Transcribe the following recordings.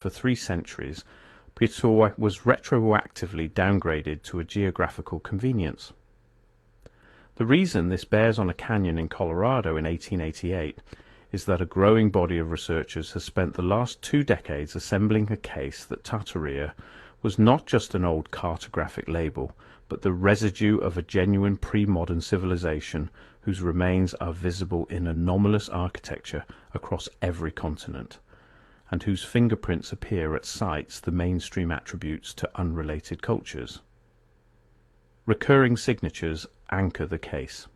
For 3 centuries, Pitor was retroactively downgraded to a geographical convenience. The reason this bears on a canyon in Colorado in 1888 is that a growing body of researchers has spent the last 2 decades assembling a case that Tartaria was not just an old cartographic label, but the residue of a genuine pre-modern civilization whose remains are visible in anomalous architecture across every continent, and whose fingerprints appear at sites the mainstream attributes to unrelated cultures. Recurring signatures anchor the case.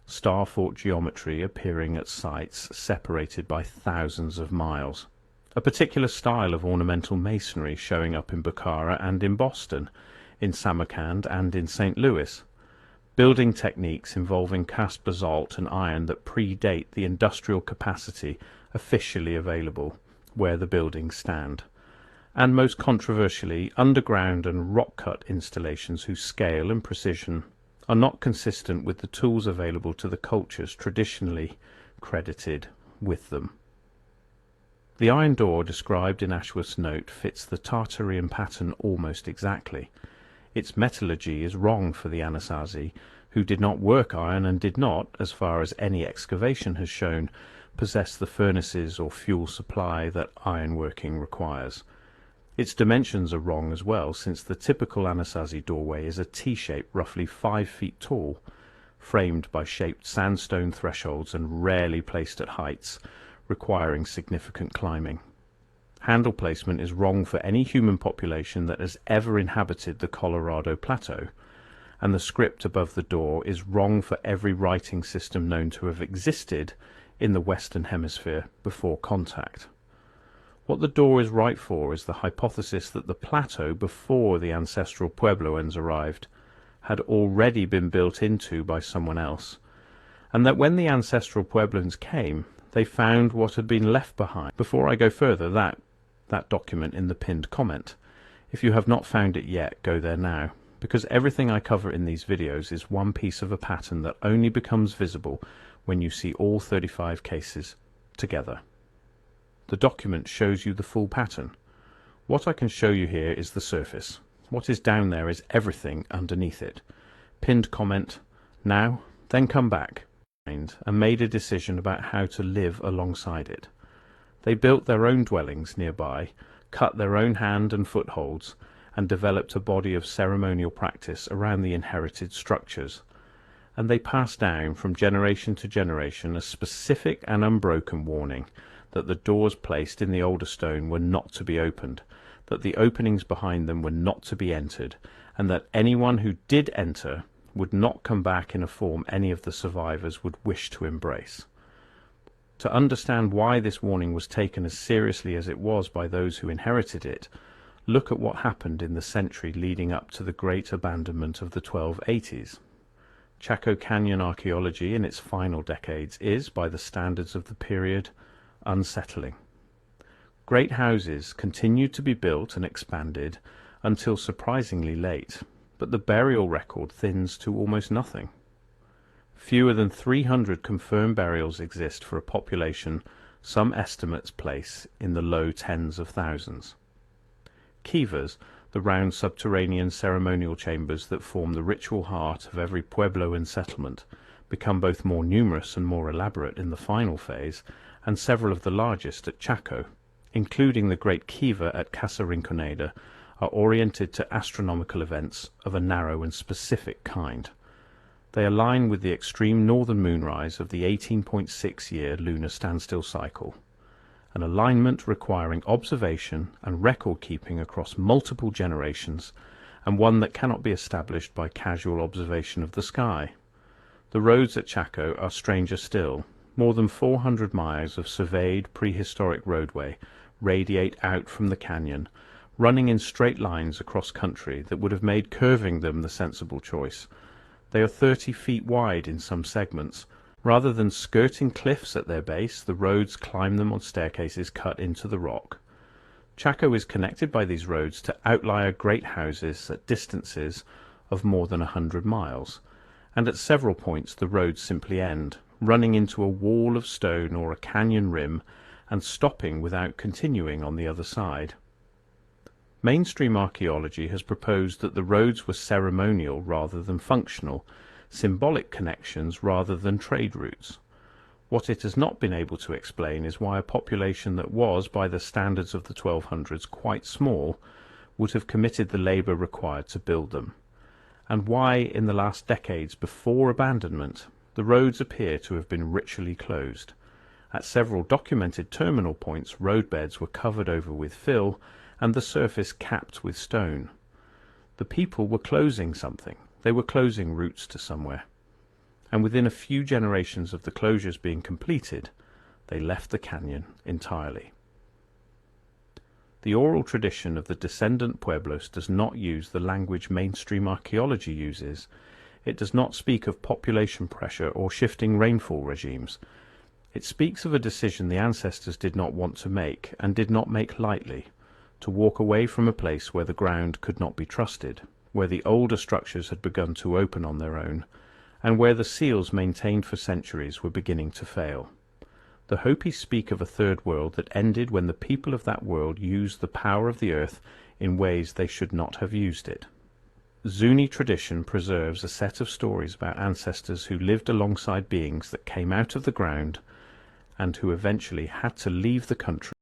Star-fort geometry appearing at sites separated by thousands of miles. A particular style of ornamental masonry showing up in Bukhara and in Boston, in Samarkand and in St. Louis. Building techniques involving cast basalt and iron that predate the industrial capacity officially available where the buildings stand. And most controversially, underground and rock-cut installations whose scale and precision are not consistent with the tools available to the cultures traditionally credited with them. The iron door described in Ashworth's note fits the Tartarian pattern almost exactly. Its metallurgy is wrong for the Anasazi, who did not work iron and did not, as far as any excavation has shown, possess the furnaces or fuel supply that ironworking requires. Its dimensions are wrong as well, since the typical Anasazi doorway is a T-shape roughly 5 feet tall, framed by shaped sandstone thresholds and rarely placed at heights, requiring significant climbing. Handle placement is wrong for any human population that has ever inhabited the Colorado Plateau, and the script above the door is wrong for every writing system known to have existed in the Western Hemisphere before contact. What the door is right for is the hypothesis that the plateau before the ancestral Puebloans arrived had already been built into by someone else, and that when the ancestral Puebloans came, they found what had been left behind. Before I go further, that document in the pinned comment. If you have not found it yet, go there now, because everything I cover in these videos is one piece of a pattern that only becomes visible when you see all 35 cases together. The document shows you the full pattern. What I can show you here is the surface. What is down there is everything underneath it. Pinned comment, now, then come back, and made a decision about how to live alongside it. They built their own dwellings nearby, cut their own hand and footholds, and developed a body of ceremonial practice around the inherited structures. And they passed down from generation to generation a specific and unbroken warning that the doors placed in the older stone were not to be opened, that the openings behind them were not to be entered, and that anyone who did enter would not come back in a form any of the survivors would wish to embrace. To understand why this warning was taken as seriously as it was by those who inherited it, look at what happened in the century leading up to the great abandonment of the 1280s. Chaco Canyon archaeology in its final decades is, by the standards of the period, unsettling. Great houses continued to be built and expanded until surprisingly late, but the burial record thins to almost nothing. Fewer than 300 confirmed burials exist for a population some estimates place in the low tens of thousands. Kivas, the round subterranean ceremonial chambers that form the ritual heart of every Puebloan settlement, become both more numerous and more elaborate in the final phase, and several of the largest at Chaco, including the Great Kiva at Casa Rinconada, are oriented to astronomical events of a narrow and specific kind. They align with the extreme northern moonrise of the 18.6-year lunar standstill cycle, an alignment requiring observation and record-keeping across multiple generations, and one that cannot be established by casual observation of the sky. The roads at Chaco are stranger still. More than 400 miles of surveyed prehistoric roadway radiate out from the canyon, running in straight lines across country that would have made curving them the sensible choice. They are 30 feet wide in some segments. Rather than skirting cliffs at their base, the roads climb them on staircases cut into the rock. Chaco is connected by these roads to outlier great houses at distances of more than 100 miles, and at several points the roads simply end, running into a wall of stone or a canyon rim, and stopping without continuing on the other side. Mainstream archaeology has proposed that the roads were ceremonial rather than functional, symbolic connections rather than trade routes. What it has not been able to explain is why a population that was, by the standards of the 1200s, quite small, would have committed the labour required to build them, and why, in the last decades before abandonment, the roads appear to have been ritually closed. At several documented terminal points, roadbeds were covered over with fill and the surface capped with stone. The people were closing something. They were closing routes to somewhere. And within a few generations of the closures being completed, they left the canyon entirely. The oral tradition of the descendant pueblos does not use the language mainstream archaeology uses. It does not speak of population pressure or shifting rainfall regimes. It speaks of a decision the ancestors did not want to make, and did not make lightly, to walk away from a place where the ground could not be trusted, where the older structures had begun to open on their own, and where the seals maintained for centuries were beginning to fail. The Hopi speak of a third world that ended when the people of that world used the power of the earth in ways they should not have used it. Zuni tradition preserves a set of stories about ancestors who lived alongside beings that came out of the ground and who eventually had to leave the country